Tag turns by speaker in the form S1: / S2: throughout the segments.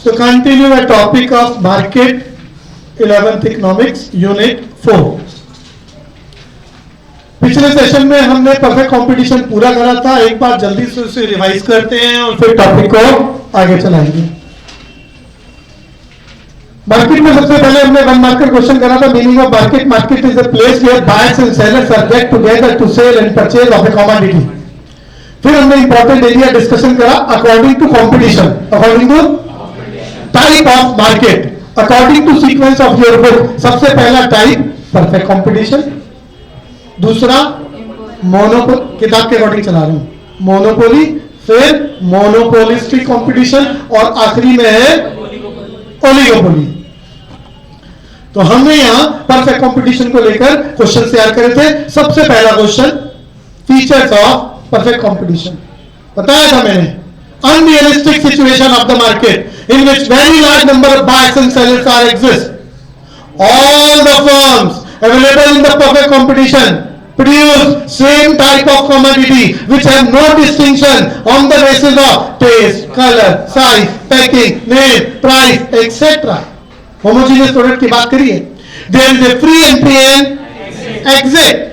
S1: So continue the topic of market 11th economics unit 4. पिछले session में हमने perfect competition पूरा करा था. एक बार जल्दी से उसे रिवाइज करते हैं और फिर टॉपिक को आगे चलाएंगे. मार्केट में सबसे पहले हमने वन मार्केट क्वेश्चन करा था. Meaning of market. Market is a place where buyers and sellers are get together to sell and purchase of a commodity. फिर हमने इंपॉर्टेंट एरिया डिस्कशन करा according to competition, according to type of market, according to sequence of your book. सबसे पहला type perfect competition, दूसरा monopoly, किताब के according चला रहा हूं, मोनोपोली, फिर मोनोपोलिस्टिक कंपटीशन और आखिरी में है ओलिगोपोली. तो हमने यहां परफेक्ट कंपटीशन को लेकर क्वेश्चन तैयार करे थे. सबसे पहला question features of perfect competition बताया था मैंने. Unrealistic situation of the market in which very large number of buyers and sellers are exist. All the firms available in the perfect competition produce same type of commodity which have no distinction on the basis of taste, color, size, packing, name, price, etc. Homogeneous product की बात करिए. There is a free entry and exit.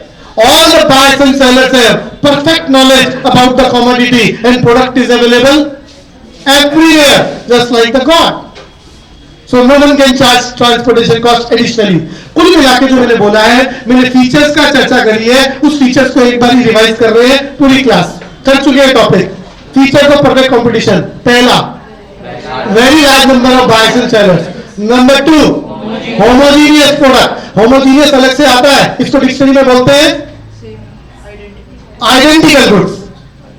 S1: All the buyers and sellers have perfect knowledge about the commodity and product is available everywhere just like the God. So no one can charge transportation cost additionally. कुल मिलाके जो मैंने बोला है, मैंने features का चर्चा करी है, उस फीचर्स को एक बार ही रिवाइज कर रहे हैं. पूरी क्लास कर चुके हैं. Topic features of perfect competition. पहला very large number of buyers and sellers. Number 2 homogeneous product. Homogeneous अलग से आता है, इसको डिक्शनरी में बोलते हैं आइडेंटिकल गुड्स.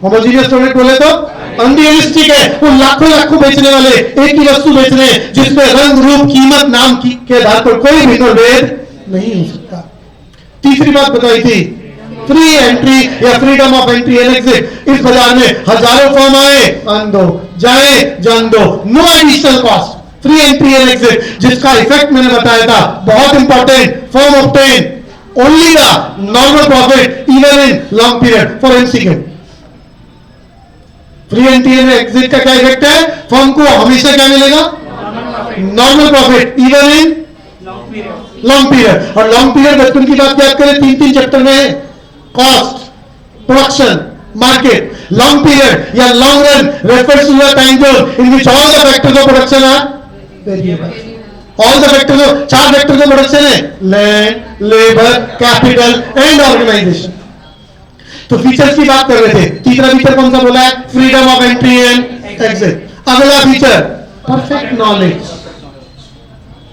S1: होमोजीनियस प्रोडक्ट बोले तो अनरियलिस्टिक है. वो लाखों लाखों बेचने वाले एक ही वस्तु बेच रहे हैं जिसमें रंग, रूप, कीमत, नाम के आधार पर कोई भी भेद नहीं हो सकता. तीसरी बात बताई थी फ्री एंट्री या freedom of entry and exit. इस बाजार में हजारों फर्म आए, आन दो, जाए, जान दो, no additional cost. Free entry and exit जिसका इफेक्ट मैंने बताया था बहुत important. Firm obtain only the normal profit even in long period for MCQ. Free entry and exit का क्या इफेक्ट है? फर्म को हमेशा क्या मिलेगा? Normal profit even in long period. और लॉन्ग पीरियड बचपन की बात याद करें, 3 चैप्टर में है. Cost, production, market. Long period या long run refers to the time zone in which all the factors of production are variable. All the factors of 4 factors of production है: land, labour, capital and organisation. तो features की बात कर रहे थे. तीसरा feature कौन सा बोला है? Freedom of entry and exit. अगला फीचर परफेक्ट नॉलेज.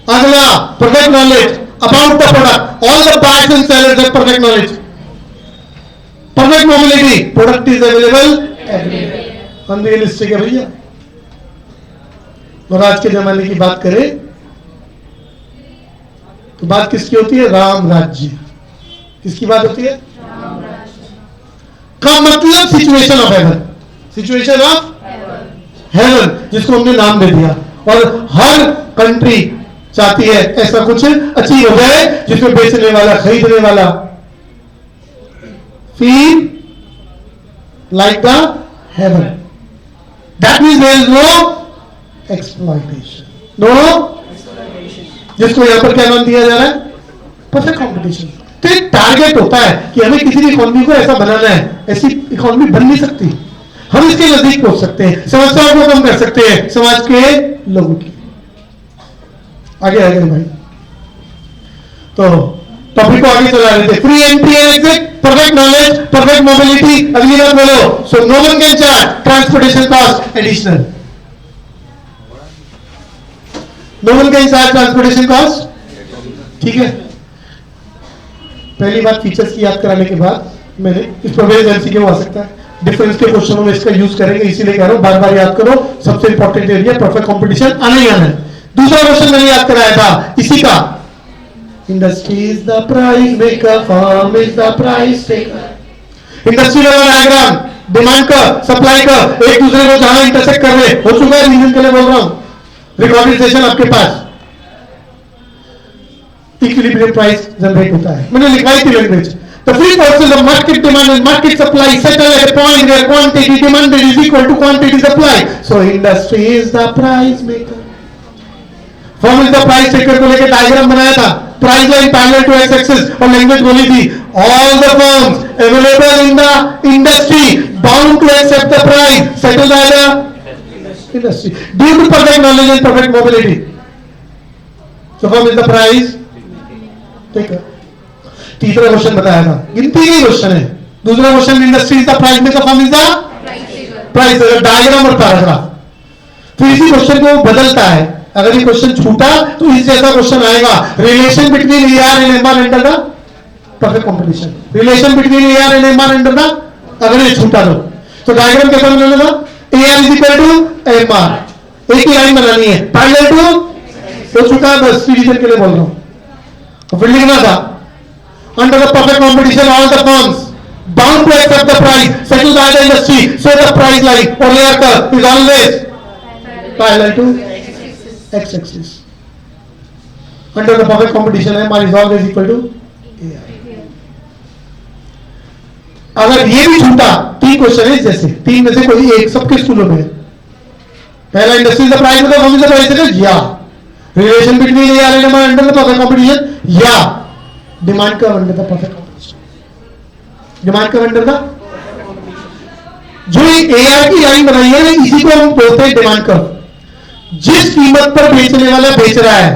S1: अगला perfect knowledge about the product. All the buyers and sellers have perfect knowledge. Perfect mobility. Product is available everywhere. Unrealistic है भैया. और आज के जमाने की बात करें तो बात किसकी होती है? राम राज्य. किसकी बात होती है? का मतलब situation of haven. Situation of haven जिसको हमने नाम दे दिया. और हर कंट्री चाहती है ऐसा कुछ अचीव हो जाए जिसमें बेचने वाला, खरीदने वाला feel like the heaven. That means there is no exploitation. No, जिसको यहां पर क्या नाम दिया जा रहा है? Perfect competition. तो एक टारगेट होता है कि हमें किसी भी इकोनॉमी को ऐसा बनाना है. ऐसी इकोनॉमी बन नहीं सकती. हम इसके नजदीक पहुंच सकते हैं, समस्याओं को कम कर सकते हैं समाज के लोगों की. आगे आगे भाई. तो टॉपिक को आगे चला रहे थे. Free entry and exit, perfect knowledge, perfect mobility. अगली बात बोलो. So no one can charge transportation cost additional. No one can charge transportation cost. ठीक है. पहली बात फीचर्स की याद कराने के बाद मैंने इस पर वेज एमसीक्यू आ सकता है. डिफरेंस के क्वेश्चनों में इसका यूज करेंगे, इसीलिए कह रहा हूं बार बार याद करो. सबसे इंपॉर्टेंट एरिया परफेक्ट कंपटीशन आना ही आना है. दूसरा क्वेश्चन मैंने याद कराया था इसी का. Industry is the price maker, firm is the price taker. Industry वाला डायग्राम डिमांड का, सप्लाई का एक दूसरे को जहां इंटरसेक्ट कर रहे हो चुका है. रीजन के लिए बोल रहा हूं. रिकॉर्डेड सेशन आपके पास. इक्विलिब्रियम प्राइस जनरेट होता है. मैंने लिखवाई थी language. The free forces of market demand and market supply settle at a point where quantity demanded is equal to quantity supply. So industry is the price maker. Firm is the price taker को लेकर diagram बनाया था, price line parallel to X axis और language बोली थी all the firms available in the industry bound to accept the price settled by the industry due to perfect knowledge and perfect mobility. So firm is the price taker. तीसरा question बताया था, गिनती के question है। दूसरा question industry is the price maker, firm is the price taker, diagram और paragraph. फिर इसी क्वेश्चन को बदलता है, अगर ये क्वेश्चन छूटा तो इस जैसा क्वेश्चन आएगा, relation between AR and MR under the perfect competition, relation between AR and MR under the, अगर ये छूटा तो डायग्राम कैसा बनाना था, AR is equal to MR, एक ही लाइन बनानी है पैरेलल टू, तो छूटा बस रिवीजन के लिए बोल रहा हूं। और फिर लिखना था under the perfect competition all the firms bound to accept the price settled by the industry, so the price line or layer curve is always parallel to x-axis. Under the perfect competition, MR is always equal to AR. अगर ये भी छूटा, तीन question है जैसे, तीन में से कोई एक सबके स्कूलों में, पहला इंडस्ट्री द प्राइस मतलब हम द प्राइस या relation between AR and MR under the perfect competition या demand curve under the perfect competition, demand curve under the, जो AR की लाइन बनाई है इसी को हम बोलते हैं डिमांड कर्व। जिस कीमत पर बेचने वाला बेच रहा है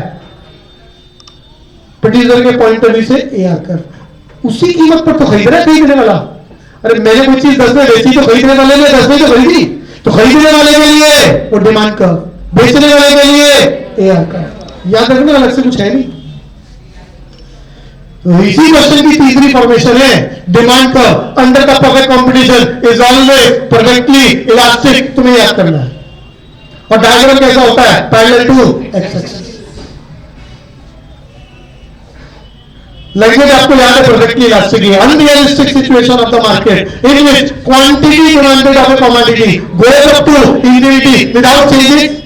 S1: प्रोड्यूसर के पॉइंट ऑफ व्यू से AR कर्व, उसी कीमत पर तो खरीद रहा है खरीदने वाला। अरे मैंने कोई चीज 10 में बेची तो खरीदने वाले ने 10 में तो खरीदी, तो खरीदने वाले के लिए वो डिमांड कर्व, बेचने वाले के लिए AR कर्व। याद रखना, अलग से कुछ है नहीं। तो इसी क्वेश्चन की तीसरी फॉर्मेशन है demand curve under the perfect competition is always perfectly elastic, तुम्हें याद करना है। और डायग्राम कैसा होता है, parallel to X axis. Language आपको याद है परफेक्टली इलास्टिक है, unrealistic situation of the market in which quantity demanded of a commodity goes up to infinity without changing.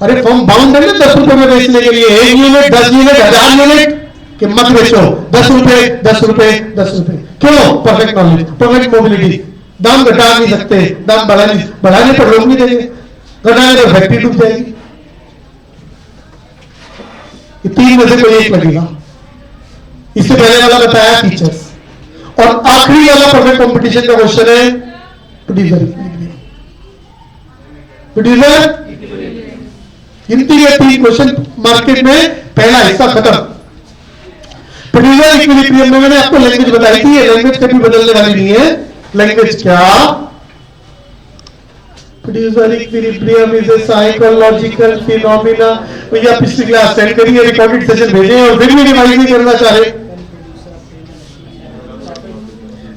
S1: अरे फॉर्म बाउंड है ना 10 रुपए में बेचने के लिए, 1 यूनिट 10 यूनिट 1000 यूनिट कि मत बेचो, 10 रुपए 10 रुपए 10 रुपए। क्यों? Perfect knowledge, perfect mobility. दाम घटा नहीं सकते, दाम बढ़ाने पर रोक नहीं देंगे, घटाने पर फैक्ट्री डूब जाएगी। ये तीन में से कोई एक लगेगा। इससे पहले वाला बताया फीचर्स, और आखिरी वाला परफेक्ट कंपटीशन का क्वेश्चन है प्रोड्यूसर इक्विलिब्रियम। प्रोड्यूसर गिनती के 3 क्वेश्चन मार्केट में, पहला हिस्सा खत्म। प्रोड्यूसर इक्विलिब्रियम में मैंने आपको लैंग्वेज बताई थी, ये लैंग्वेज कभी बदलने वाली नहीं है। लैंग्वेज क्या? Producer equilibrium is a psychological phenomena. भैया पिछली क्लास सेंड करी है, रिकॉर्डेड सेशन भेजे और फिर भी रिवाइज नहीं करना चाह रहे।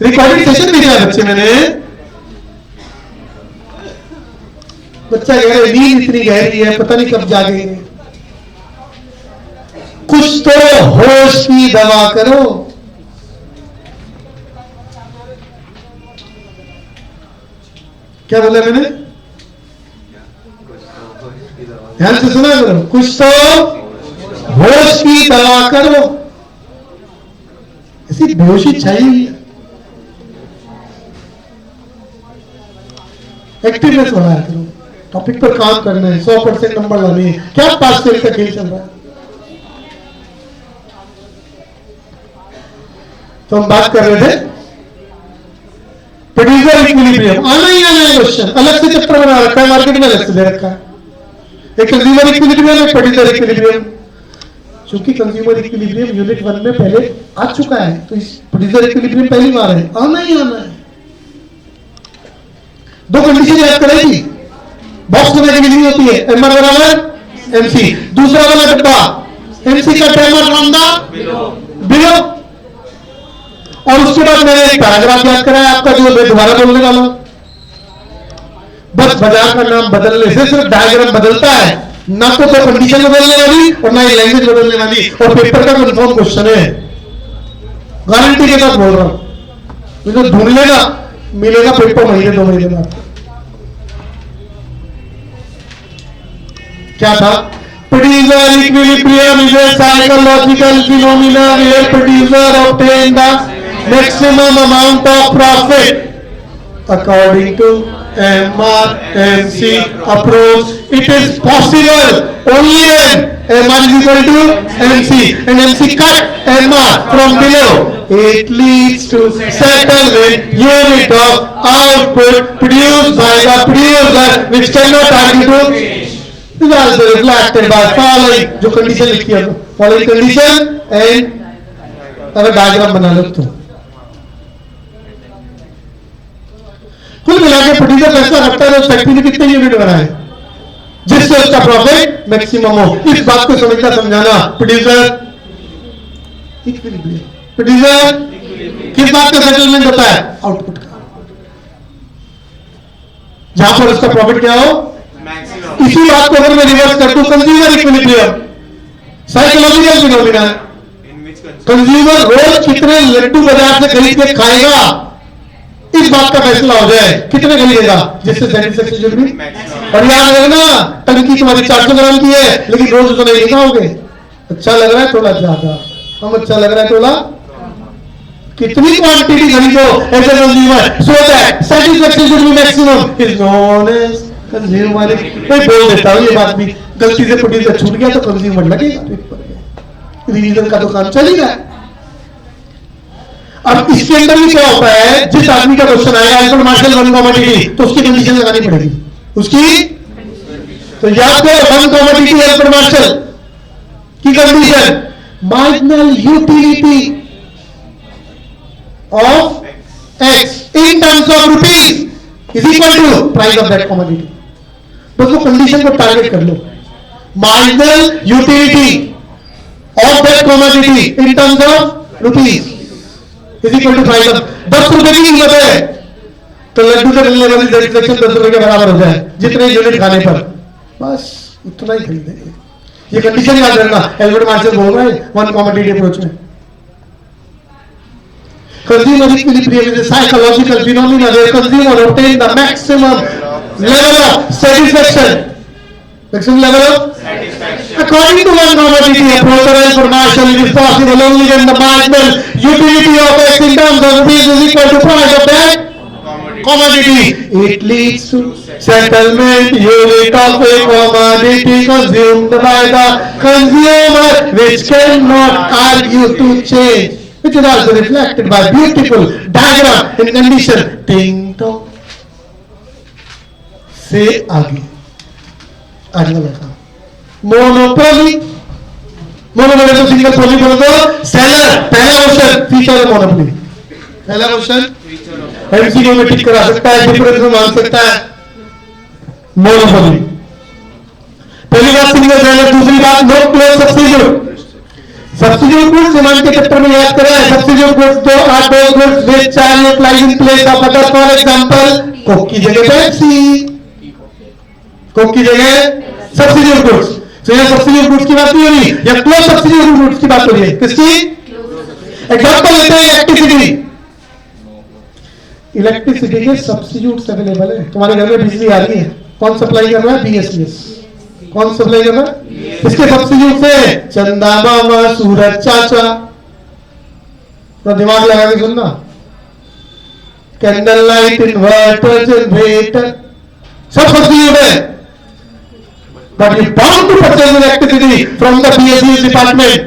S1: रिकॉर्डेड सेशन भेजा है बच्चे मैंने, बच्चा कह रहे नींद इतनी गहरी है पता नहीं कब जागेंगे। कुछ तो होश की दवा करो। क्या बोला मैंने? ध्यान से सुना करो, कुछ तो होश की दवा करो। ऐसी बेहोशी चाहिए, एक्टिवनेस बढ़ाया करो, टॉपिक पर काम करना है, 100% नंबर लाने हैं। क्या पास फेल का खेल चल रहा है? तो हम बात कर रहे थे प्रोड्यूसर इक्विलिब्रियम। आना ही आना है क्वेश्चन, अलग से चैप्टर बना रखा है, मार्केट में अलग से दे रखा है। एक कंज्यूमर इक्विलिब्रियम, एक प्रोड्यूसर इक्विलिब्रियम। चूंकि कंज्यूमर इक्विलिब्रियम यूनिट 1 में पहले आ चुका है, तो इस प्रोड्यूसर इक्विलिब्रियम पहली बार है, आना ही आना है। 2 कंडीशन याद करेगी, बॉक्स में नहीं होती है, एमआर बराबर एमसी। दूसरा वाला डब्बा, एमसी का टेमर फ्रॉम द बिलो। और उसके बाद मैंने एक पैराग्राफ याद कराया आपका, जो मैं दोबारा बोलने वाला हूं। बस बाजार का नाम बदलने से सिर्फ डायग्राम बदलता है, ना तो कंडीशन बदलने वाली और ना ही लैंग्वेज बदलने वाली। और पेपर का कंफर्म क्वेश्चन है, गारंटी के साथ बोल रहा हूं। तो ढूंढ लेगा, मिलेगा पेपर महीने 2 महीने बाद। क्या था? Producer equilibrium is a psychological phenomena where producer obtain the maximum amount of profit according to MR, MC, approach. It is possible only when MR is equal to MC and MC cut MR from below. It leads to settlement unit of output produced by the producer which cannot argue to change. This is also reflected by following जो condition लिखी है following condition and अगर diagram बना लो तो कुल मिला के producer पैसा रखता है उस फैक्ट्री में कितने यूनिट बनाए जिससे उसका प्रॉफिट मैक्सिमम हो। इस बात को समझना समझाना प्रोड्यूसर किस बात का सेटलमेंट होता है आउटपुट का जहां पर उसका प्रॉफिट क्या हो मैक्सिमम। इसी बात को अगर मैं रिवर्स कर दूं consumer equilibrium psychological phenomena consumer रोज कितने लड्डू बाजार से खरीद के खाएगा इस बात का फैसला हो जाए कितने खरीदेगा जिससे सेटिस्फैक्शन भी। और याद रखना टंकी तुम्हारी 400 ग्राम की है लेकिन रोज उसको नहीं खाओगे। अच्छा लग रहा है थोड़ा ज्यादा हम अच्छा लग रहा है थोड़ा कितनी क्वांटिटी खरीदो as a consumer so that satisfaction should be maximum is known as consumer. मैं बोल देता हूं ये बात भी गलती से प्रोड्यूसर छूट गया तो कंज्यूमर लगेगा रिवीजन का तो काम चलेगा। अब इसके अंदर भी क्या होता है जिस आदमी का क्वेश्चन आएगा एल्बर्ट मार्शल वन कमोडिटी तो उसकी कंडीशन लगानी पड़ेगी उसकी। तो याद करो वन कमोडिटी एल्बर्ट मार्शल की condition marginal utility of X in terms of rupees is equal to price of that commodity. बस वो कंडीशन को टारगेट कर लो marginal utility of that commodity in terms of rupees is equal to price of 10 रुपए की कीमत है तो लड्डू से मिलने वाली सेटिस्फैक्शन 10 रुपए के बराबर हो जाए जितने यूनिट खाने पर बस उतना ही खरीदेंगे। ये कंडीशन याद रखना एल्बर्ट मार्शल बोल रहा है वन कमोडिटी अप्रोच में। Consumer equilibrium is a psychological phenomena where consumer obtain the maximum level of satisfaction maximum level of according to one commodity approach or for Marshall it is possible only when the marginal utility of x in terms of rupees is equal to price of that commodity. It leads to settlement unit of a commodity consumed by the consumer which cannot argue to change, which is also reflected by beautiful diagram in condition ting tong से आगे वाला monopoly monopoly तो single पोली बोल दो seller पहला question feature of monopoly पहला question MCQ में टिक करा सकता है डिफरेंस में मान सकता है मोनोपोली। पहली बात सिंगल सेलर दूसरी बात no close substitute goods demand के चक्कर में याद करें सब्स्टिट्यूट गुड्स तो आर दो goods which are utilized in place of other for example Coke की जगह पेप्सी कोक की जगह सब्स्टिट्यूट गुड्स। तो ये सब्स्टिट्यूट गुड्स की बात नहीं हो रही या क्लोज सब्स्टिट्यूट गुड्स की बात हो रही है किसकी। एग्जांपल लेते हैं इलेक्ट्रिसिटी इलेक्ट्रिसिटी के सब्स्टिट्यूट्स अवेलेबल है तुम्हारे घर में बिजली आ रही है कौन सप्लाई कर रहा है बीएसईएस कौन सप्लाई कर रहा है इसके सब्स्टिट्यूट से चंदा मामा सूरज चाचा तो दिमाग लगा के सुनना कैंडल लाइट इन्वर्टर जनरेटर सब सब्स्टिट्यूट है but you bound to purchase electricity from the BSES department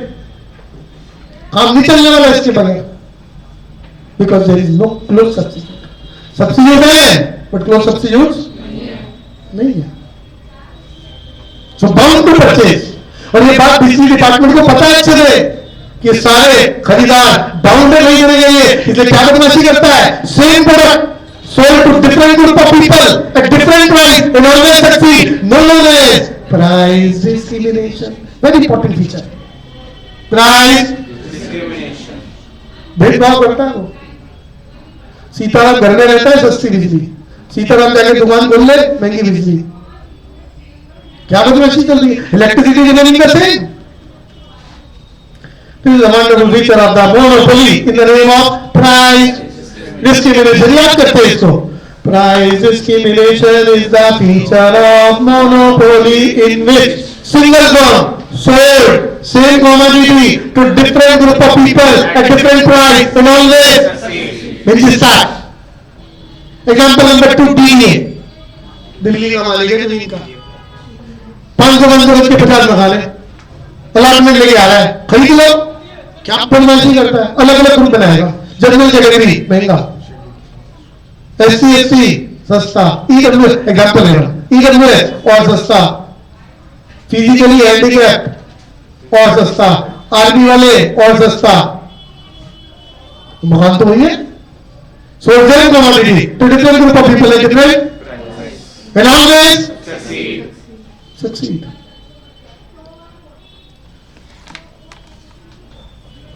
S1: काम नहीं चलने वाला इसके बगैर because there is no close substitute है but close substitutes नहीं है so bound to purchase। और ये बात बिजली डिपार्टमेंट को पता है अच्छे से कि सारे खरीदार बाउंडेड नहीं करेंगे ये इसलिए क्या बदमाशी करता है same product sold to different group of people at different price and always succeed known as price discrimination very important feature price discrimination। भेदभाव करता है वो सीताराम घर में रहता है सस्ती बिजली सीताराम जाके दुकान खोल ले महंगी बिजली क्या बदमाशी चल रही है इलेक्ट्रिसिटी जनरेटिंग का सेम। फिर wonderful feature of the monopoly in the name of price discrimination याद करते हैं इसको price discrimination is the feature of monopoly in which single firm sold same commodity to different group of people at different price and always when you start example number 2 DA Delhi का मालिक है जमीन का, 500 के 50 लगा ले, अलॉटमेंट लेके आ रहा है, खरीद लो। क्या बदमाशी करता है, अलग अलग ग्रुप बनाएगा, जनरल कैटेगरी महंगा, SC ST सस्ता, EWS एग्जाम्पल है, EWS और सस्ता, फिजिकली हैंडीकैप और सस्ता, आर्मी वाले और सस्ता। महान तो वही है। So then commodity to different group of people are different and always succeed.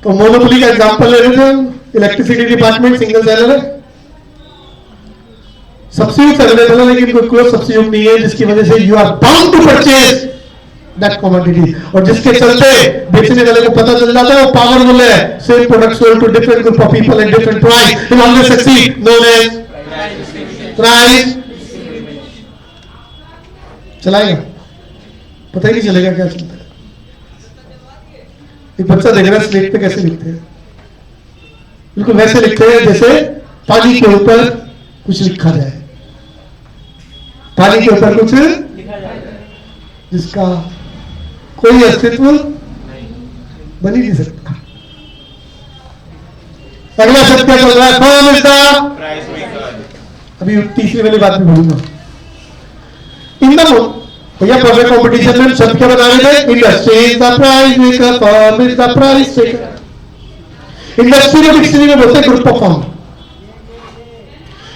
S1: तो मोनोपोली का एग्जांपल ले रहे थे, इलेक्ट्रिसिटी डिपार्टमेंट सिंगल सेलर है, सब्सिडी अवेलेबल है लेकिन कोई क्लोज सब्सिडी नहीं है, जिसकी वजह से you are bound to purchase that commodity, और जिसके चलते बेचने वाले को पता चल जाता है वो पावरफुल है, same product sold to different group of people at different price, he always succeed, known as price. चलाएगा, पता ही नहीं चलेगा क्या चलता है। एक बच्चा देख रहा है स्लेट पे कैसे लिखते हैं, बिल्कुल वैसे लिखते हैं जैसे पानी के ऊपर कुछ लिखा जाए, पानी के ऊपर कुछ जिसका कोई अस्तित्व बन ही नहीं सकता। अगला शब्द क्या चल रहा है, कौन इसका, अभी तीसरी वाली बात में बोलूंगा। इन द भैया परफेक्ट कंपटीशन में शब्द क्या बना रहे थे, industry is the price maker, firm is the price taker. Industry में डिक्शनरी में बोलते ग्रुप ऑफ फर्म।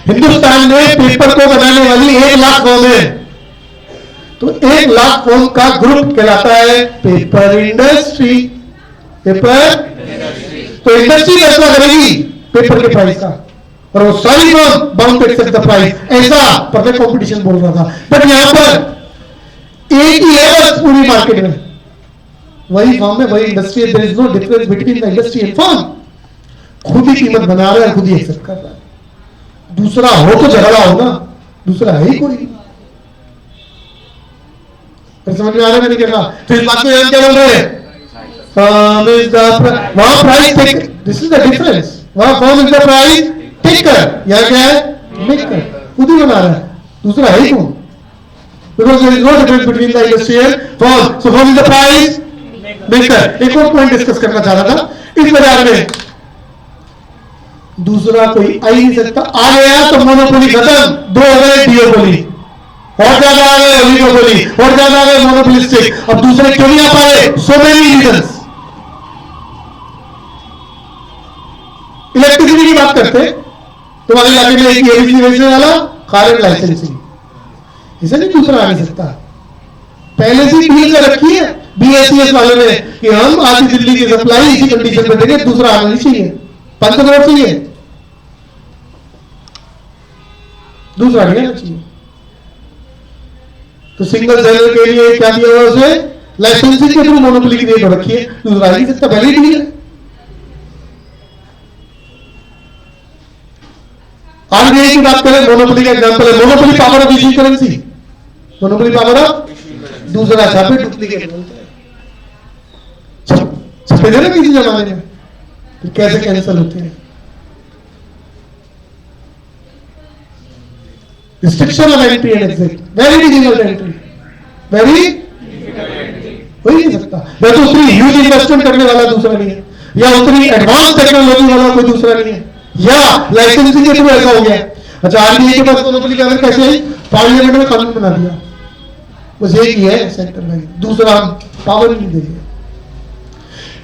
S1: हिंदुस्तान में पेपर को बनाने वाली 1 लाख फर्म है, तो 1 लाख फर्म का ग्रुप कहलाता है पेपर इंडस्ट्री। पेपर तो इंडस्ट्री फैसला करेगी पेपर के प्राइस का, और वो सारी firm bound to accept the price, ऐसा परफेक्ट कंपटीशन बोल रहा था। बट यहां पर एक ही है बस पूरी मार्केट में, वही फर्म है, वही industry, there is no difference between the industry and firm. खुद ही कीमत बना रहा है, खुद ही एक्सेप्ट कर रहा है। दूसरा हो तो झगड़ा हो ना, दूसरा है ही कोई। समझ में आ रहा है मैंने क्या कहा? तो इस बात को हम क्या बोल रहे हैं, फर्म इज द वहां price taker, this is the difference, वहां firm is the price taker, यहां क्या है मेकर, खुद ही बना रहा है, दूसरा है ही कौन? Because there is no difference between the industry and firm, so firm is the price maker. एक और पॉइंट डिस्कस करना चाह रहा था, इस बाजार में दूसरा कोई आ ही नहीं सकता, आ गया तो मोनोपोली खत्म, 2 हो गए डिओपोली, और ज्यादा आ गए ओलिगोपोली, और ज्यादा आ गए मोनोपोलिस्टिक। अब दूसरे क्यों नहीं आ पाए, सो मेनी रीजंस। इलेक्ट्रिसिटी की बात करते, तुम्हारे इलाके में एक एबीसी बेचने वाला, कार लाइसेंसिंग, इसे नहीं दूसरा आ नहीं सकता। पहले से डील कर रखी है बीएससीएस वाले ने कि हम आधी दिल्ली की सप्लाई इसी कंडीशन में देंगे, दूसरा आना नहीं चाहिए, 500 करोड़ चाहिए, दूसरा नहीं आना चाहिए। तो सिंगल सेलर के लिए क्या दिया हुआ उसे, लाइसेंसिंग के थ्रू मोनोपोली की रेट हो रखी है, दूसरा नहीं सकता, पहले ही डील है। आरबीआई की बात करें, मोनोपोली का एग्जांपल है, monopoly power of issuing currency, monopoly power of, दूसरा छापे डुप्लीकेट छपे थे ना किसी जमाने में, तो कैसे कैंसिल होते हैं। Restriction of entry and exit, very difficult entry, very हो ही नहीं सकता। या तो उतनी ह्यूज इन्वेस्टमेंट करने वाला दूसरा नहीं है, या उतनी एडवांस टेक्नोलॉजी वाला कोई दूसरा नहीं है, या लाइसेंसिंग के थ्रू ऐसा हो गया। अच्छा, आरबीआई के पास मोनोपोली का कैसे है, पार्लियामेंट में कानून बना दिया, बस एक ही है सेंटर बैंक, दूसरा पावर नहीं देंगे।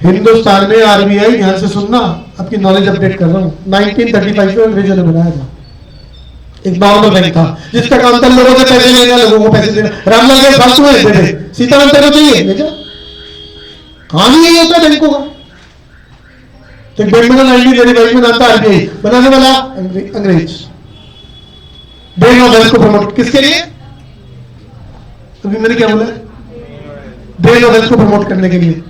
S1: हिंदुस्तान में आरबीआई, ध्यान से सुनना, आपकी नॉलेज अपडेट कर रहा हूं, 1935 में अंग्रेजों ने बनाया था। एक नॉर्मल बैंक था जिसका काम था लोगों से पैसे लेना, लोगों को पैसे देना। रामलाल के फालतू में दे दे, सीताराम तेरे चाहिए बेटा, काम ही यही होता है बैंकों का। तो बैंक में 1935 में नाम था आरबीआई, बनाने वाला अंग्रेज। बैंक ऑफ वेल्थ को प्रमोट किसके लिए, अभी मैंने क्या बोला, बैंक ऑफ वेल्थ को प्रमोट करने के लिए।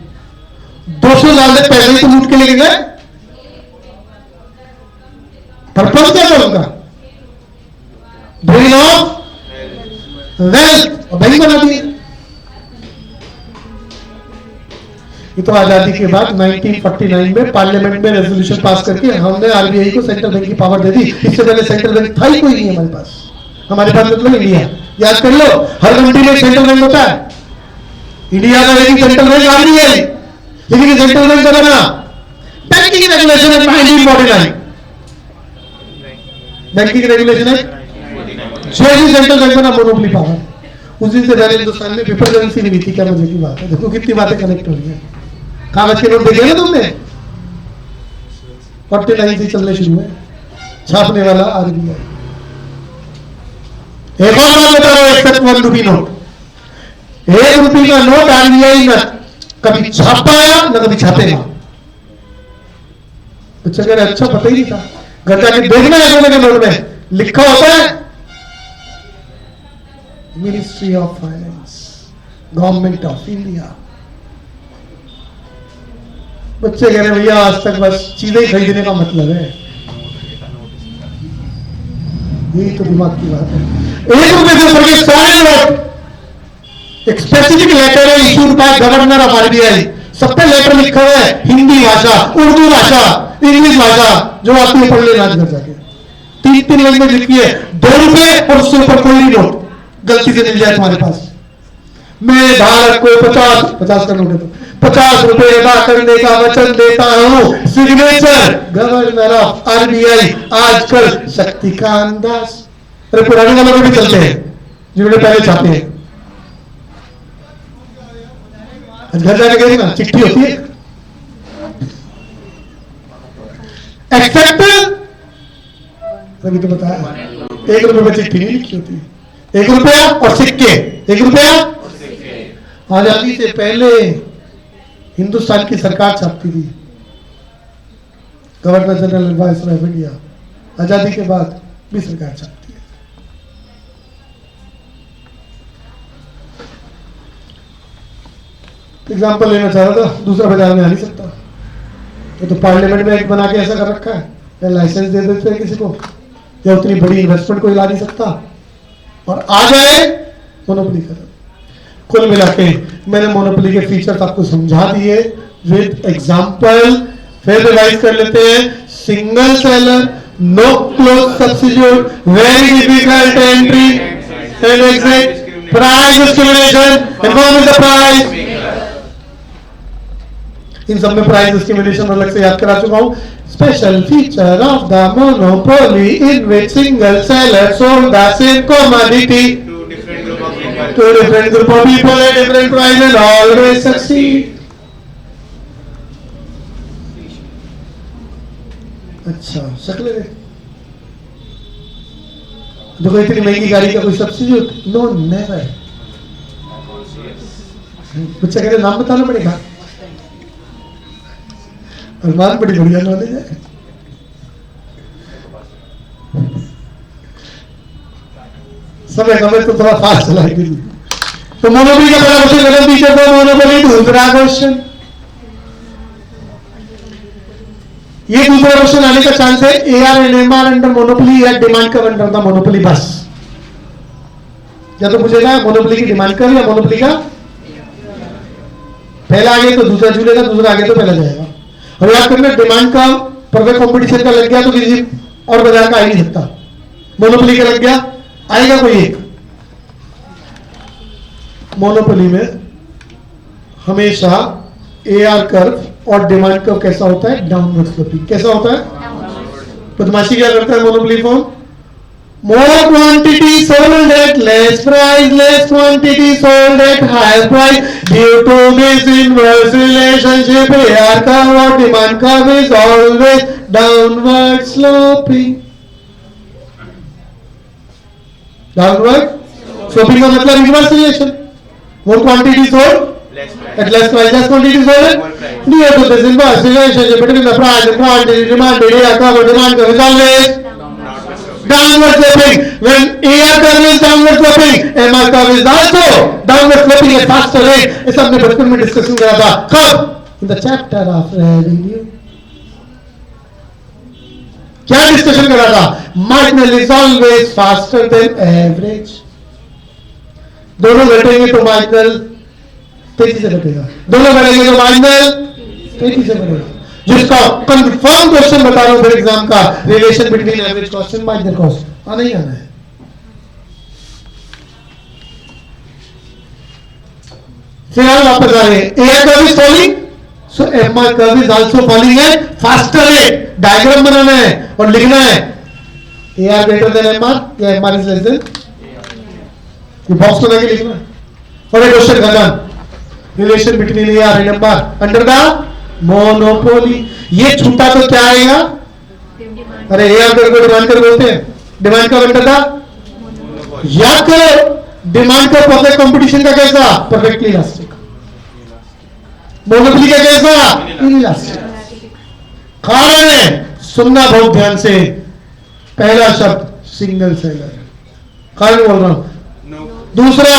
S1: 200 साल से पहले ही तो लूट के लेके गए, पर्पज क्या था उनका, ब्रेन ऑफ वेल्थ, और बैंक बना दिए। ये तो आजादी के बाद 1949 में पार्लियामेंट में रेजोल्यूशन पास करके हमने आरबीआई को सेंट्रल बैंक की पावर दे दी। इससे पहले सेंट्रल बैंक था ही कोई नहीं हमारे पास मतलब इंडिया। याद कर लो, हर कंट्री में सेंट्रल बैंक होता है। इंडिया का एक सेंट्रल बैंक RBI, लेकिन सेंट्रल बैंक का बना banking regulation act 1949। Banking regulation act central bank बना, मोनोपोली पावर। उस दिन से पहले हिंदुस्तान में पेपर करेंसी नहीं थी। क्या मजे की बात है, देखो कितनी बातें कनेक्ट हो रही है। कागज के नोट देखे ना तुमने, 49 से चलने शुरू हुए, छापने वाला RBI। एक और बात बता रहा हूं, एक्सेप्ट 1 रुपी नोट। 1 रुपी का नोट RBI न कभी छाप पाया न कभी छापेगा। बच्चे कह रहे अच्छा पता ही नहीं था, घर जाके देखना है के नोट में लिखा होता है ministry of finance, government of India. बच्चे कह रहे भैया आज तक बस चीजें खरीदने का मतलब है, यही तो दिमाग की बात है। 1 रुपए से ऊपर के सारे नोट, एक स्पेसिफिक लेटर है issued by governor of RBI, सब पे लेटर लिखा हुआ है हिंदी भाषा, उर्दू भाषा, इंग्लिश भाषा, जो आती है पढ़ लेना घर जाके। 3 लैंग्वेज लिखी है। 2 रुपए और उससे ऊपर कोई नोट गलती से मिल जाए तुम्हारे पास, मैं धारक को 50 का नोट है तो 50 रुपए अदा करने का वचन देता हूं, सिग्नेचर गवर्नर ऑफ RBI आजकल शक्तिकांत दास। अरे पुराने वालों में भी चलते हैं जिन्होंने पहले छापे हैं। घर जाके गए ना, चिट्ठी होती है एक्सेप्ट, अभी तो बताया 1 रुपए में चिट्ठी नहीं लिखी होती। 1 रुपया और सिक्के, 1 रुपया आजादी से पहले हिंदुस्तान की सरकार छापती थी, governor general adviser of India. आजादी के बाद भी सरकार छापती है। एग्जाम्पल लेना चाह रहा था, दूसरा बाजार में आ नहीं सकता, तो पार्लियामेंट में एक्ट बना के ऐसा कर रखा है, या लाइसेंस दे देते हैं किसी को, या उतनी बड़ी इन्वेस्टमेंट कोई ला नहीं सकता, और आ जाए मोनोपोली खत्म। कुल मिला के मैंने मोनोपोली के फीचर्स आपको समझा दिए विद एग्जांपल। फिर रिवाइज कर लेते हैं। Single seller, no close substitute, very difficult entry and exit, price discrimination, inform the price. इन सब में प्राइस डिस्क्रिमिनेशन अलग से याद करा चुका हूं। Special feature of the monopoly in which single seller sold the same commodity to different group of people at different price and always succeed. अच्छा शक्ल है, देखो इतनी महंगी गाड़ी का कोई सब्स्टिट्यूट? No never. बच्चा कहते नाम बताना पड़ेगा, अरमान बड़ी बढ़िया नॉलेज है। समय कम तो थोड़ा फास्ट चलाएगी। तो मोनोपोली का पहला क्वेश्चन गलत टीचर को मोनोपोली। दूसरा क्वेश्चन, ये दूसरा क्वेश्चन आने का चांस है। AR and MR under monopoly या demand curve under the monopoly, बस या तो पूछेगा मोनोपोली की डिमांड कव या मोनोपोली का पहला आगे तो दूसरा जुड़ेगा, दूसरा आगे तो पहला जाएगा। और याद करना डिमांड का परफेक्ट कंपटीशन का लग गया तो किसी और बाजार का आ ही नहीं सकता। मोनोपोली का लग गया आएगा कोई एक। मोनोपोली में हमेशा AR कर्व और डिमांड कर्व कैसा होता है? Downward sloping. कैसा होता है? बदमाशी क्या करता है monopoly firm? More quantity sold at less price, less quantity sold at higher price due to this inverse relationship. AR curve और demand curve is always downward sloping. Downward sloping का मतलब inverse relation. More quantity sold at less price, less quantity sold near to this inverse relationship between the price and quantity demanded. AR curve or demand curve is always downward sloping. When AR curve is downward sloping, MR curve is also downward sloping at faster rate. इस हमने बचपन में discussion करा था। कब? In the chapter of revenue. क्या discussion करा था? Marginal is always faster than average. दोनों घटेंगे तो मार्जिनल तेजी से घटेगा, दोनों बढ़ेंगे तो मार्जिनल तेजी से बढ़ेगा। जिसका कंफर्म क्वेश्चन बता रहा हूं फिर एग्जाम का, relation between average cost and marginal cost आना ही आना है। फिर हम वापस आ रहे हैं, AR curve is falling, so MR curve is also falling at faster rate. Diagram बनाना है और लिखना है एआर ग्रेटर देन एमआर या एमआर इज लेस देन, ये बॉक्स बना के लिखना है। और एक क्वेश्चन खत्म, relation between AR and MR under the monopoly. ये छूटा तो क्या आएगा, अरे एआर कर्व को डिमांड कर्व बोलते हैं, डिमांड कर्व अंडर द, याद करो डिमांड कर्व परफेक्ट कंपटीशन का कैसा, परफेक्टली इलास्टिक। मोनोपोली का कैसा, इनइलास्टिक। कारण है, सुनना बहुत ध्यान से, पहला शब्द सिंगल सेलर, कारण बोल रहा हूं। दूसरा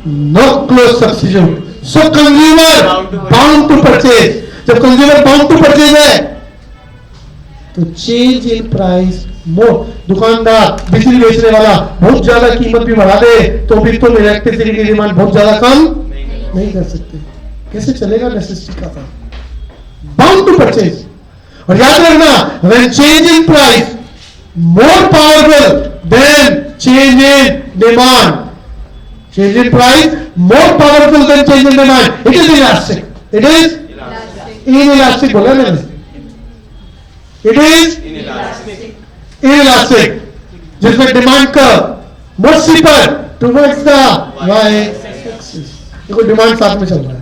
S1: no close substitute, so consumer bound to purchase. जब कंज्यूमर बाउंड टू परचेज है तो चेंज इन प्राइस मोर, दुकानदार बिजली बेचने वाला बहुत ज्यादा कीमत भी बढ़ा दे तो भी तुम इलेक्ट्रिसिटी की डिमांड बहुत ज्यादा कम नहीं कर सकते। कैसे चलेगा नेसेसिटी का काम, बाउंड टू परचेज। और याद रखना, when change in price more powerful than change in demand, change in price more powerful than change in demand, it is inelastic, it is inelastic बोला मैंने, it is inelastic, जिसमें demand curve more steeper towards the y axis। देखो demand साथ में चल रहा है।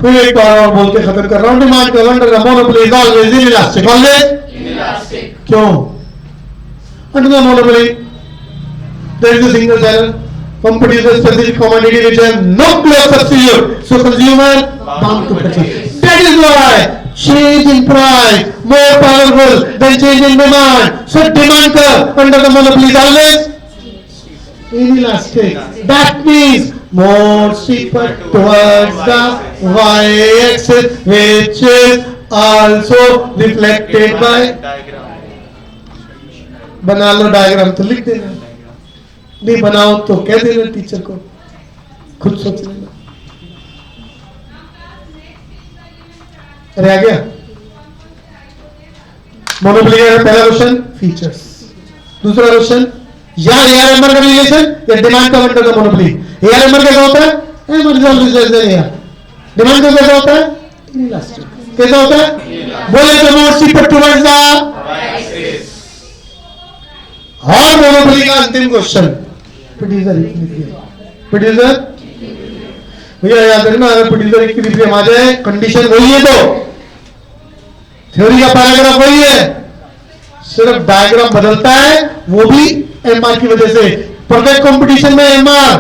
S1: फिर एक बार और बोल के खत्म कर रहा हूं, demand curve under the monopoly is always inelastic, always inelastic. क्यों? Under the monopoly there is a single seller, competition is specific commodity which has no clear substitute, so consumer bound to purchase। That is why change in price more powerful than change in demand, so demand curve under the monopoly is always inelastic। That means more steeper towards the y-axis, which is also reflected by, बना लो diagram तो लिख देना, नहीं बनाओ तो कह देना teacher को, खुद सोच लेना। अरे आ गया मोनोपोली का पहला क्वेश्चन फीचर्स, दूसरा क्वेश्चन यार एआर एमआर का रिलेशन या demand curve under the monopoly. AR MR कैसा होता है, MR is always less than AR. Demand curve कैसा होता है, इनइलास्टिक। कैसा होता है, बोले तो मोर स्टीपर टुवर्ड्स द एक्सिस। और मोनोपोली का अंतिम क्वेश्चन प्रोड्यूसर इक्विलिब्रियम, प्रोड्यूसर भैया याद रखना, अगर प्रोड्यूसर इक्विलिब्रियम आ जाए कंडीशन वही है, तो थ्योरी का पैराग्राफ वही है, सिर्फ डायग्राम बदलता है, वो भी एमआर की वजह से। परफेक्ट कंपटीशन में MR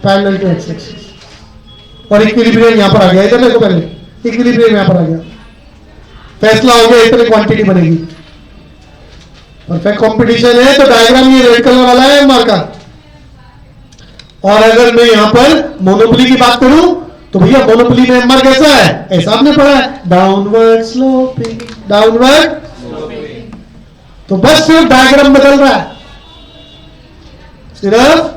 S1: parallel to X axis और इक्विलिब्रियम यहां पर आ गया, इधर देखो पहले इक्विलिब्रियम यहां पर आ गया, फैसला हो गया इतनी क्वांटिटी बनेगी। परफेक्ट कंपटीशन है तो डायग्राम ये रेड कलर वाला है एमआर का। और अगर मैं यहां पर मोनोपोली की बात करूं तो भैया मोनोपोली में एमआर कैसा है, ऐसा आपने पढ़ा है, डाउनवर्ड स्लोपिंग, डाउनवर्ड। तो बस सिर्फ डायग्राम बदल रहा है, सिर्फ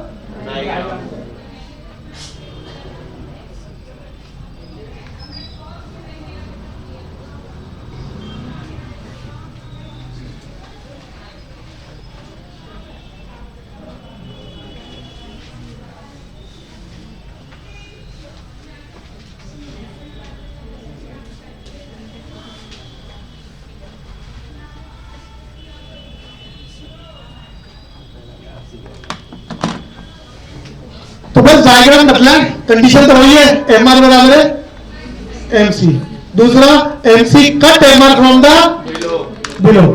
S1: तो बस डायग्राम बदला, कंडीशन तो वही है, एमआर बराबर है एमसी। दूसरा MC cut MR from the below,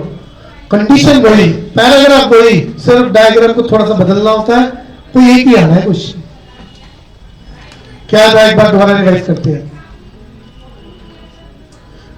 S1: condition वही, पैराग्राफ वही, सिर्फ डायग्राम को थोड़ा सा बदलना होता है। तो एक ही आना है क्वेश्चन, क्या था एक बार दोबारा रिवाइज करते हैं।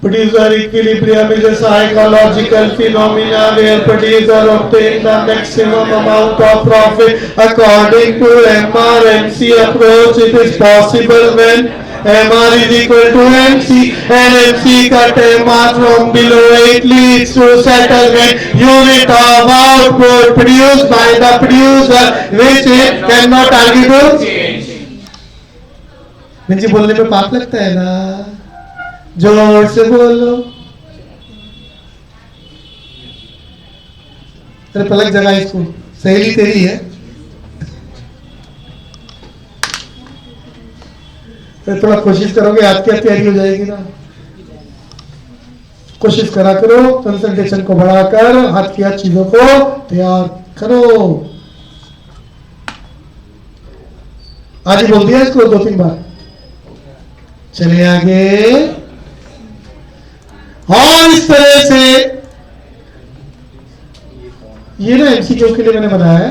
S1: Producer equilibrium is a psychological phenomena where producer obtain the maximum amount of profit. According to MRMC approach, it is possible when MR is equal to MC and MC cut MR from below, it leads to settlement unit of output produced by the producer, which it cannot argue to change। मुझे बोलने में पाप लगता है ना, जोर से बोलो। तेरे पलक जगह इसको, सहेली तेरी है। तो थोड़ा कोशिश करोगे, आज की तैयारी हो जाएगी ना। कोशिश करा करो, कंसंट्रेशन को बढ़ाकर हाथ की हाथ चीजों को तैयार करो। आज ही बोल दिया इसको 2-3 बार। चले आगे। और इस तरह से ये ना एमसीक्यू के लिए मैंने बनाया है।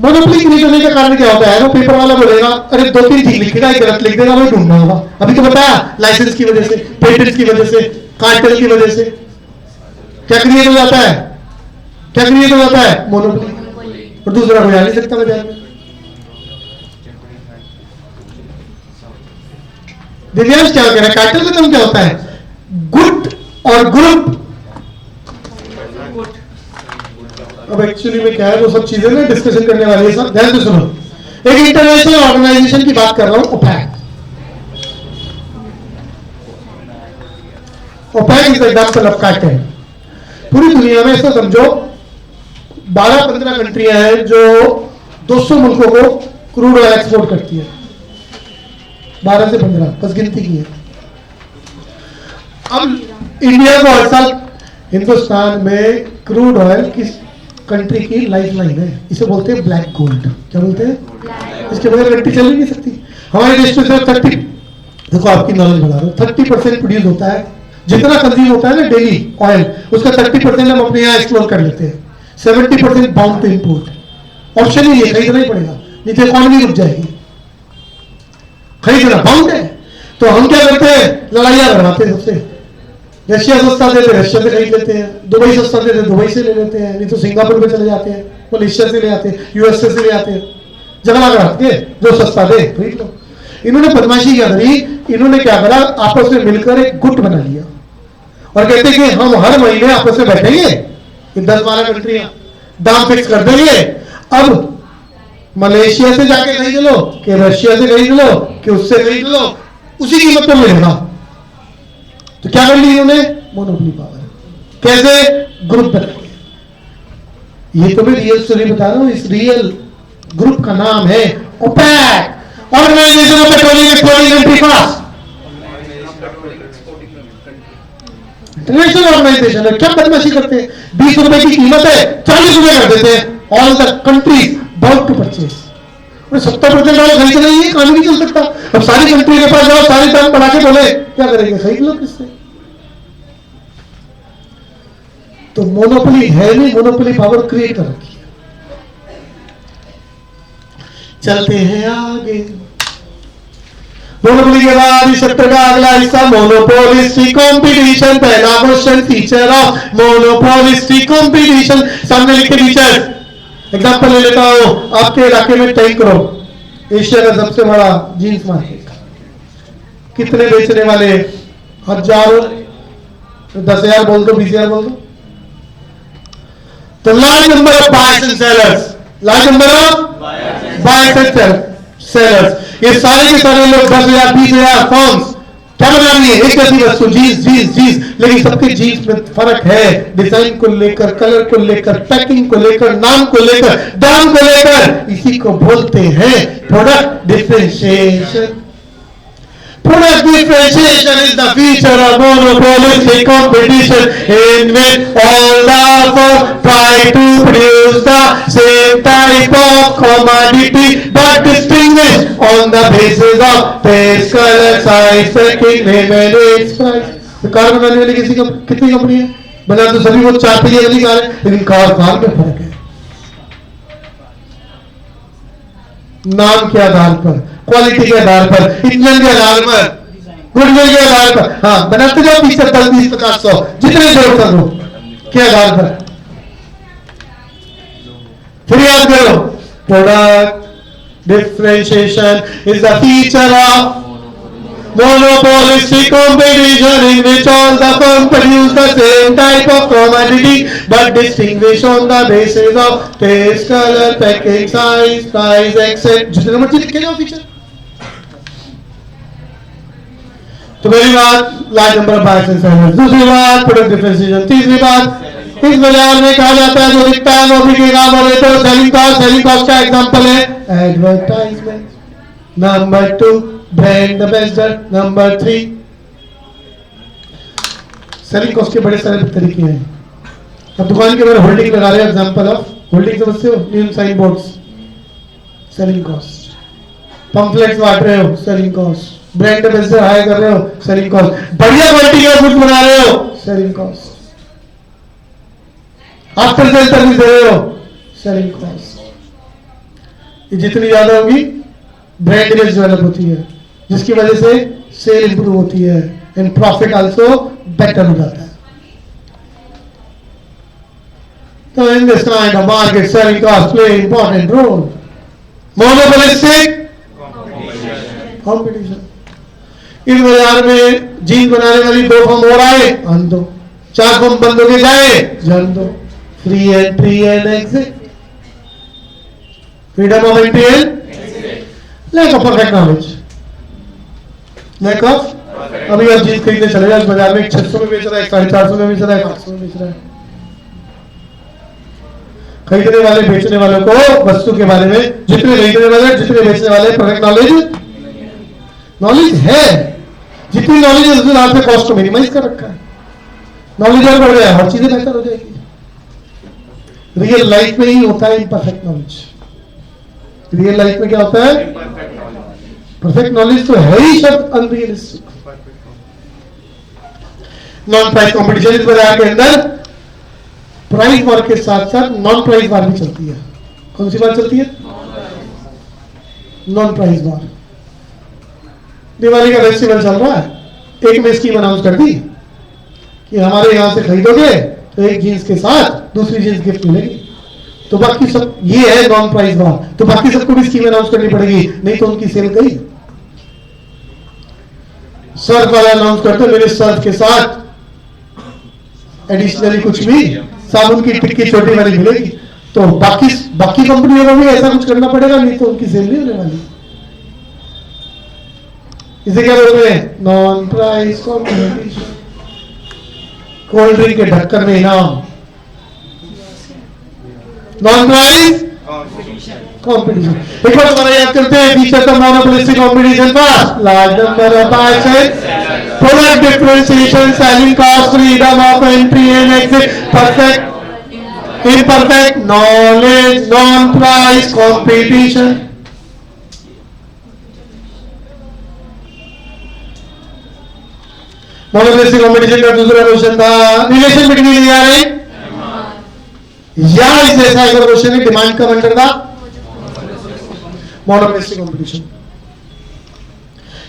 S1: मोनोपोली नहीं करने का कारण क्या होता है? वो पेपर वाला बोलेगा अरे 2-3 ठीक लिखेगा, एक गलत लिख देगा, वही ढूंढना होगा। अभी तो बताया, लाइसेंस की वजह से, पेटेंट की वजह से, कार्टेल की वजह से क्या क्रिएट हो जाता है? क्या क्रिएट हो जाता है? मोनोपोली। और दूसरा कोई आ नहीं सकता बाजार में। दिव्यांश क्या कह रहा है? कार्टेल का मतलब क्या होता है? गुट और ग्रुप। अब एक्चुअली में क्या है, वो सब चीजें ना डिस्कशन करने वाली है। सब ध्यान से सुनो। एक इंटरनेशनल ऑर्गेनाइजेशन की बात कर रहा हूं, OPEC. OPEC is the example of cartel. पूरी दुनिया में ऐसा समझो 12-15 कंट्रियां हैं जो 200 मुल्कों को क्रूड ऑयल एक्सपोर्ट करती है। 12 से 15 बस गिनती की है। अब इंडिया को हर साल, हिंदुस्तान में क्रूड ऑयल किस कंट्री की लाइफ लाइन है? इसे बोलते हैं ब्लैक गोल्ड। क्या बोलते हैं? इसके बगैर कंट्री चल ही नहीं सकती। हमारे देश में सिर्फ 30, देखो आपकी नॉलेज बढ़ा रहा हूं, 30% प्रोड्यूस होता है। जितना कंज्यूम होता है ना डेली ऑयल, उसका 30% हम अपने यहाँ एक्सप्लोर कर लेते हैं। 70% बाउंड टू इंपोर्ट। ऑप्शन ही है, खरीदना ही पड़ेगा, नहीं तो इकोनॉमी रुक जाएगी। खरीदना बाउंड है। तो हम क्या करते हैं? लड़ाइयां लड़वाते हैं सबसे। रशिया सस्ता देते, रशिया से खरीद लेते हैं। दुबई सस्ता देते, दुबई से ले लेते हैं, नहीं तो सिंगापुर में चले जाते हैं, मलेशिया से ले आते हैं, यूएसए से ले आते हैं। झगड़ा कराते, जो सस्ता दे खरीद लो। इन्होंने बदमाशी क्या करी? इन्होंने क्या करा? आपस में मिलकर एक गुट बना लिया और कहते कि हम हर महीने आपस में बैठेंगे, 10-12 कंट्रियां दाम फिक्स कर देंगे। अब मलेशिया से जाके खरीद लो, कि रशिया से खरीद लो, कि उससे खरीद लो, उसी कीमत पर मिलेगा। तो क्या कर ली इन्होंने? Monopoly power. कैसे? ग्रुप बना लिया। ये तो मैं रियल स्टोरी बता रहा हूं। इस रियल ग्रुप का नाम है OPEC, organization of petroleum exporting country fast. International organization है। क्या बदमाशी करते हैं? 20 रुपए की कीमत है, 40 रुपए कर देते हैं। All the countries bound to purchase. 70% वाले खरीद नहीं है, काम नहीं चल सकता। अब सारी कंट्री के पास जाओ, सारी दाम बढ़ा के बोले क्या करेंगे? खरीद लो किससे? तो मोनोपोली है नहीं, मोनोपोली पावर क्रिएट कर रखी है। चलते हैं आगे। मोनोपोली के बाद इस चैप्टर का अगला हिस्सा मोनोपोलिस्टिक कंपटीशन। पहला question, feature of monopolistic competition. सामने लिखे टीचर। एग्जांपल ले लेता हूं। आपके इलाके में 10 करोड़, एशिया का सबसे बड़ा जींस मार्केट। कितने बेचने वाले? हजारों, 10,000 बोल दो, 20,000 बोल दो। तो large number of buyers and sellers. Large number of buyers and sellers. ये सारे के सारे लोग 10,000, 20,000 फॉर्म्स क्या बना रही है? एक जैसी वस्तु, जीन्स जीन्स जीन्स। लेकिन सबके जीन्स में फर्क है, डिजाइन को लेकर, कलर को लेकर, पैकिंग को लेकर, नाम को लेकर, दाम को लेकर। इसी को बोलते हैं product differentiation. Product differentiation is the feature of monopolistic competition in which all the firms try to produce the same type of commodity but distinguish on the basis of taste, color, size, packing, name and its price. तो car बनाने वाली कितनी company है? बना तो सभी वो 4 पहिए वाली कार है, लेकिन कार में फर्क है। नाम के आधार पर, क्वालिटी के आधार पर, इंजन के आधार पर, गुडविल के आधार पर। हाँ, बनाते जाओ 20, 30, 50, 100 जितने जोड़ कर लो के आधार पर। फिर याद करो, product differentiation is the feature of monopolistic competition in which all the firms produce the same type of commodity but distinguish on the basis of taste, color, packing, size, price, etc. जितने मर्जी लिखे जाओ feature. तो पहली बात large number of buyers and sellers, दूसरी बात product differentiation, तीसरी बात इस बाजार में कहा जाता है जो दिखता है वो बिकेगा, बोले तो सेलिंग कॉस्ट का एग्जांपल है advertisement. Number 2 brand ambassador. Number 3, selling cost के बड़े सारे तरीके हैं। अब दुकान के बारे होल्डिंग लगा रहे हो, एग्जांपल ऑफ होल्डिंग समझते हो, new sign boards, selling cost. Pamphlets बांट रहे हो, selling cost. Brand ambassador hire कर रहे हो, सेलिंग कॉस्ट। बढ़िया क्वालिटी का गुड्स बना रहे हो, selling cost. After sale service दे रहे हो, सेलिंग कॉस्ट। ये जितनी ज्यादा होगी ब्रांड इमेज डेवलप होती है, जिसकी वजह से सेल इंप्रूव होती है एंड प्रॉफिट आल्सो बेटर हो जाता है। तो in this kind of market selling cost play important role. Monopolistic competition. इस बाजार में जीन बनाने वाली 2 फर्म और आए, आन दो। 4 फर्म बंद होके जाए, जान दो। Free entry and exit, freedom of entry and lack of perfect knowledge, lack of. अभी आप जीत खरीदने चले जाए बाजार में, 600 में बेच रहा है, 450 में बेच रहा है, 500 में बेच रहा है। खरीदने वाले बेचने वालों को वस्तु के बारे में, जितने खरीदने वाले जितने बेचने वाले, परफेक्ट नॉलेज है। जितनी नॉलेज है उसने आपने कॉस्ट को मिनिमाइज कर रखा है। नॉलेज और बढ़ गया, हर चीजें बेहतर हो जाएगी। रियल लाइफ में ही होता है इम्परफेक्ट नॉलेज। रियल लाइफ में क्या होता है? परफेक्ट नॉलेज तो है ही शब्द अनरियलिस्टिक। नॉन प्राइस कंपटीशन, इस बाजार के अंदर प्राइस वार के साथ साथ नॉन प्राइस वार भी चलती है। कौन सी बात चलती है? नॉन प्राइस वार। दिवाली का फेस्टिवल चल रहा है, एक में स्कीम अनाउंस कर दी कि हमारे यहां से खरीदोगे तो एक जीन्स के साथ दूसरी जीन्स गिफ्ट मिलेगी। तो बाकी सब, ये है नॉन प्राइस वार। तो बाकी सबको भी स्कीम अनाउंस करनी पड़ेगी, नहीं तो उनकी सेल गई। सर्फ वाला अनाउंस करते, मेरे सर्फ के साथ एडिशनली कुछ भी साबुन की टिक्की छोटी वाली मिलेगी। तो बाकी कंपनियों को भी ऐसा कुछ करना पड़ेगा, नहीं तो उनकी सेल नहीं होने वाली। इसे क्या बोलते हैं? Non price competition. Cold drink के ढक्कन में इनाम, नॉन प्राइस कॉम्पिटिशन। एक बार दोबारा याद करते हैं, feature the monopolistic competition first, large number of items, product differentiation, selling cost, freedom of entry and exit, perfect imperfect knowledge, non price competition. Monopolistic competition का दूसरा क्वेश्चन था रिलेशन बिटवीन एआर एंड, या इस ऐसा एक question है demand come under the monopolistic competition.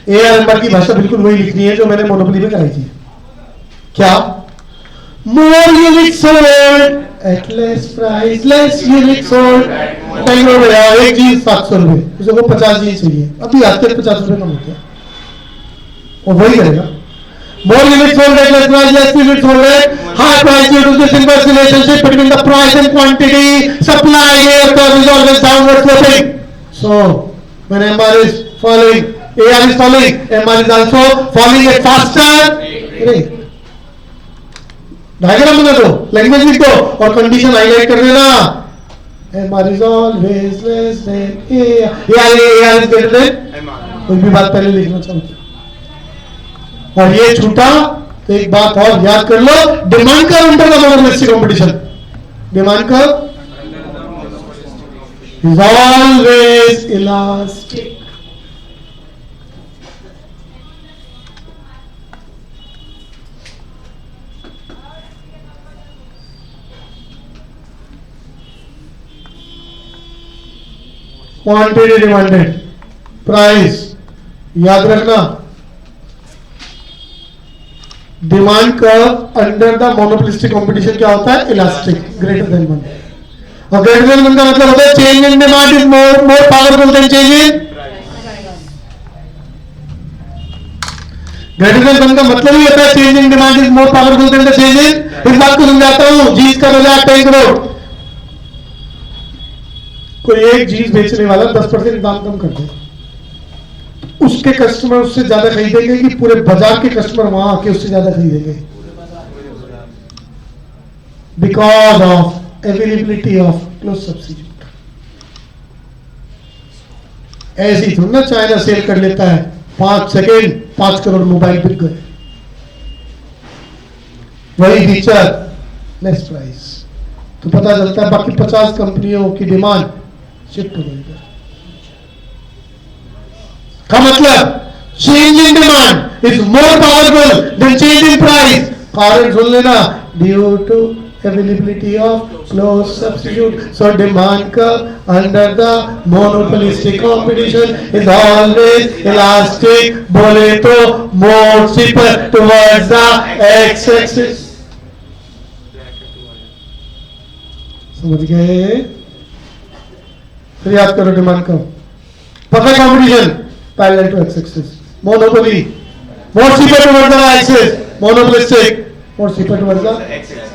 S1: AR number की भाषा बिल्कुल वही लिखनी है जो मैंने मोनोपोली में कराई थी। क्या? मोर unit sold at less price, less unit sold. एक चीज 700 रुपए, उसको 50 चीज चाहिए, अभी आते 50 रुपए कम होते हैं, और वही करेगा। More units sold at less price, less units sold at high price due to this inverse relationship between the price and quantity. Supply here curve is always downward sloping. So when MR is falling, AR is falling, MR is also falling at faster rate. Diagram बना दो, language लिख दो और condition highlight कर देना। MR is always less than AR. AR is greater than MR. कोई भी बात पहले लिखना चाहिए। और ये छूटा तो एक बात और याद कर लो, demand curve under the monopolistic competition, demand curve is always elastic. Quantity demanded, price याद रखना। Demand curve under the monopolistic competition क्या होता है? Elastic, greater than 1। और ग्रेटर देन 1 का मतलब होता है change in demand is more powerful than change in. Greater than 1 का मतलब ही होता है change in demand is more powerful than the change in. इस बात को समझाता हूं, जीन्स का बाजार 10 करोड़, कोई एक जीन्स बेचने वाला 10% दाम कम कर दे, उसके कस्टमर उससे ज्यादा खरीदेंगे कि पूरे बाजार के कस्टमर वहां आके उससे ज्यादा खरीदेंगे? Because of availability of close substitute. ऐसी थोड़ी ना चाइना सेल कर लेता है 5 सेकेंड 5 करोड़ मोबाइल बिक गए। वही फीचर नेक्स्ट प्राइस, तो पता चलता है बाकी 50 कंपनियों की डिमांड शिफ्ट हो गई। का मतलब change in demand is more powerful than change in price. कारण सुन लेना, due to availability of close substitute, so demand curve under the monopolistic competition is always elastic, बोले तो more cheaper towards the x-axis। समझ गए? फिर याद करो demand curve, perfect competition parallel to x-axis, monopoly more cheaper towards the axis, monopolistic more cheaper towards the x-axis।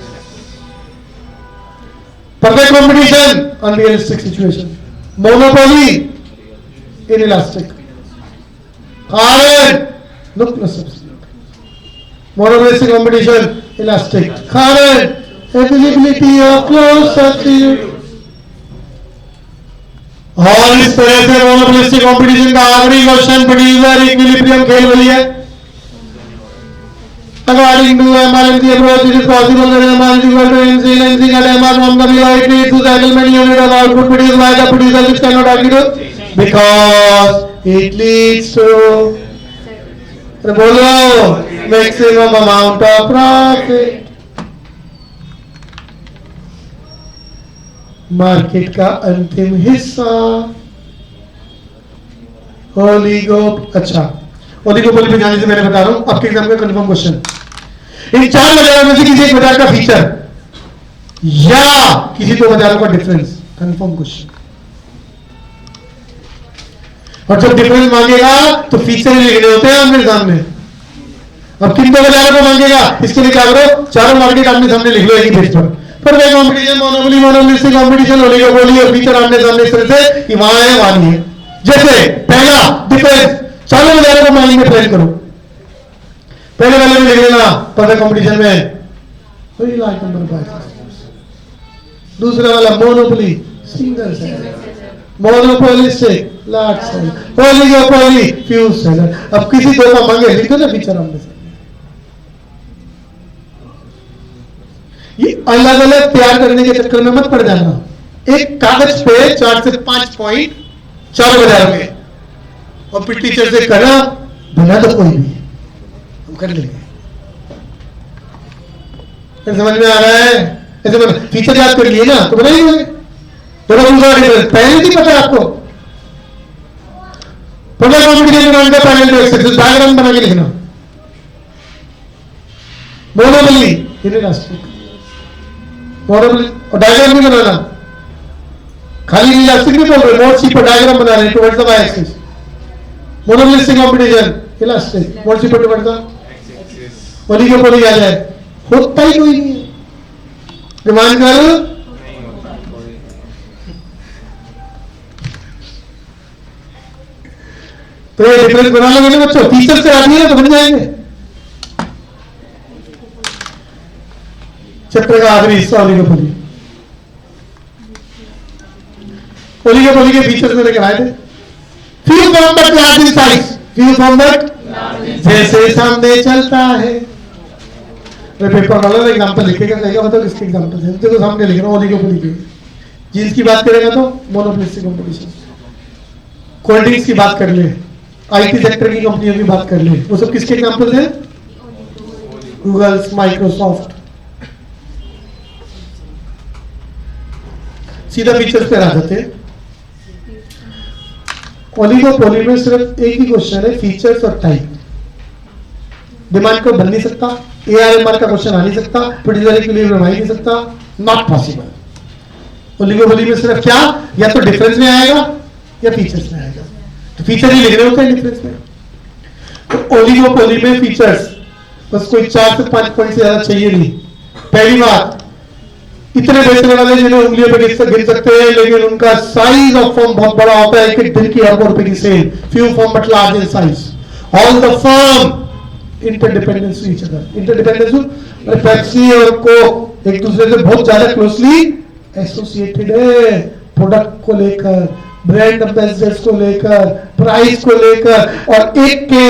S1: Perfect competition, unrealistic situation. Monopoly, inelastic. Current, no plus substitute. Monopolistic competition, elastic. Current, availability of close substitute. और इस तरह से monopolistic competition का आखिरी question producer equilibrium खेल रही है। According to MR, the approach it is possible that MR is equal to MC lensing at MR from the below it leads to the settlement unit of output produced by the producer, which cannot agree to because it leads to बोलो maximum amount of profit। Market का अंतिम हिस्सा oligopoly. अच्छा, oligopoly पे जाने से मैंने बता रहा हूं आपके एग्जाम में कंफर्म क्वेश्चन, इन 4 बाजारों में से किसी एक बाजार का फीचर या किसी 2 बाजारों का डिफरेंस, कंफर्म क्वेश्चन। और जब डिफरेंस मांगेगा तो फीचर ही लिखने होते हैं आमने सामने। अब किन 2 बाजारों को मांगेगा, इसके लिए क्या करो, चारों मार्केट आमने सामने लिख लो एक ही पेज पर। Perfect competition, monopoly, monopolistic competition, oligopoly और फीचर आमने सामने इस तरह से कि वहां है वहां नहीं है। जैसे पहला डिफरेंस, चारों बाजारों को मांगने प्लान करो। पहले वाले में लिख लेना परफेक्ट कंपटीशन में very large number of buyers. दूसरा वाला monopoly single seller, monopolistic large seller, oligopoly few seller. अब किसी 2 का मांगे लिख दो ना फीचर हमने सामने। ये अलग अलग तैयार करने के चक्कर में मत पड़ जाना। एक कागज पे 4 से 5 पॉइंट चारों बाजारों में, और फिर टीचर से करना बना तो कोई भी हम कर लेंगे। समझ में आ रहा है? ऐसे फीचर याद कर लिए ना तो बनाइए। पहले नहीं पता आपको, पहले कॉम्पिटिशन का पैनल डायग्राम बना के लिखना। मोनोपोली, इलास्टिक, मोनोपोली और डायग्राम भी बनाना। खाली इलास्टिक नहीं बोल रहे, मोर चीपर डायग्राम बना रहे towards the Y axis. Monopolistic competition, elastic, more cheaper towards the axis. Oligopoly आ जाए, होता ही कोई नहीं है। डिमांड कर तो ये डिफरेंस बना लोगे ना बच्चों, फीचर से आदमी है तो बन जाएंगे। चैप्टर का आखिरी हिस्सा ओलिगोपोली। ओलिगोपोली के फीचर्स मैंने कराए थे। Few form but large in size, few form but जैसे सामने चलता है। पेपर वाला एग्जांपल लिखेगा, कहेगा मतलब किसके एग्जांपल है, देखो सामने लिख रहा हूं ओलिगोपोली के। जींस की बात करेगा तो मोनोपोलिस्टिक कंपटीशन, कोल्ड ड्रिंक्स की बात कर ले, आईटी सेक्टर की कंपनियों की बात कर ले, वो सब किसके एग्जांपल हैं? Google, Microsoft. सीधा फीचर्स पे आ जाते हैं। ओलिगोपोली में सिर्फ एक ही क्वेश्चन है, फीचर्स और टाइप। डिमांड को बन नहीं सकता, एआरएमआर का क्वेश्चन आ नहीं सकता, प्रोड्यूसर इक्विलिब्रियम आ नहीं सकता, नॉट पॉसिबल। ओलिगोपोली में सिर्फ क्या, या तो डिफरेंस में आएगा या फीचर्स में आएगा। तो फीचर ही लिख रहे होते हैं डिफरेंस में। तो ओलिगोपोली में फीचर्स बस कोई 4 से 5 पॉइंट से ज्यादा चाहिए नहीं। पहली बात, इतने बेचने वाले जिन्हें उंगलियों पे गिन सकते हैं, लेकिन उनका साइज ऑफ फर्म बहुत बड़ा होता है कि दिन की अरबों रुपए की sale. Few firm but large in size, all the firm interdependence to each other. Interdependence to Pepsi और कोक एक दूसरे से बहुत ज्यादा क्लोजली एसोसिएटेड है, प्रोडक्ट को लेकर, ब्रांड एम्बेसडर्स को लेकर, प्राइस को लेकर और एक के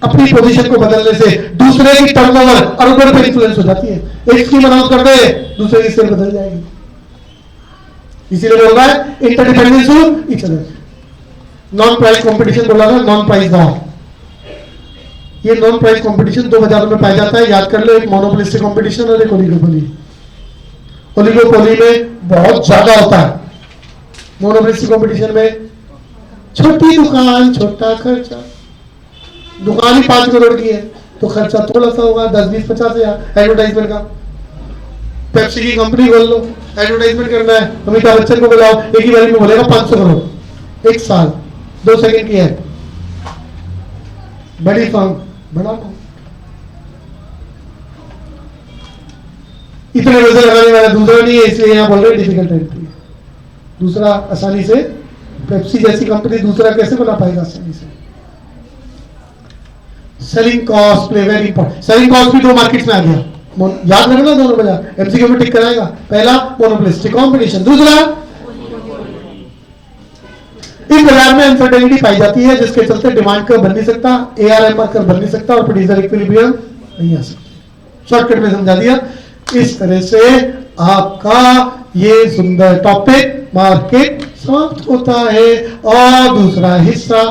S1: अपनी पोजीशन को बदलने से दूसरे की टर्नओवर और ऊपर पर इन्फ्लुएंस हो जाती है। एक स्कीम अनाउंस कर दे, दूसरे की सेल बदल जाएगी। इसीलिए बोल रहा है interdependence of each other. Non price competition बोला ना, नॉन प्राइस दाव। ये नॉन प्राइस कंपटीशन दो बाजारों में पाया जाता है, याद कर लो, एक मोनोपोलिस्टिक कंपटीशन और एक ओलिगोपोली। ओलिगोपोली में बहुत ज्यादा होता है, मोनोपोलिस्टिक कंपटीशन में छोटी दुकान छोटा खर्चा। दुकान ही 5 करोड़ की है तो खर्चा थोड़ा सा होगा, 10, 20, 50 हजार एडवर्टाइजमेंट का। पेप्सी की कंपनी खोल लो, एडवर्टाइजमेंट करना है, अमिताभ बच्चन को बुलाओ, एक ही बारी में बोलेगा 500 करोड़, 1 साल 2 सेकंड की है। बड़ी फर्म, बड़ा फर्म, इतने पैसे लगाने वाला दूसरा नहीं है, इसलिए यहां बोल रहे डिफिकल्ट एंट्री। दूसरा आसानी से, पेप्सी जैसी कंपनी दूसरा कैसे बना पाएगा आसानी से? Selling cost play very important. Selling cost भी 2 मार्केट्स में आ गया, याद रखना दोनों बाजार, एमसीक्यू में टिक कराएगा। पहला मोनोपोलिस्टिक कंपटीशन, दूसरा इस बाजार में अनसर्टेनिटी पाई जाती है जिसके चलते डिमांड कर्व बन नहीं सकता, एआरएमआर कर्व बन नहीं सकता और प्रोड्यूसर इक्विलिब्रियम नहीं आ सकता। शॉर्टकट में समझा दिया। इस तरह से आपका ये सुंदर टॉपिक मार्केट समाप्त होता है और दूसरा हिस्सा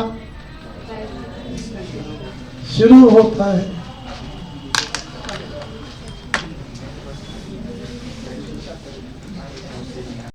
S1: शुरू होता है।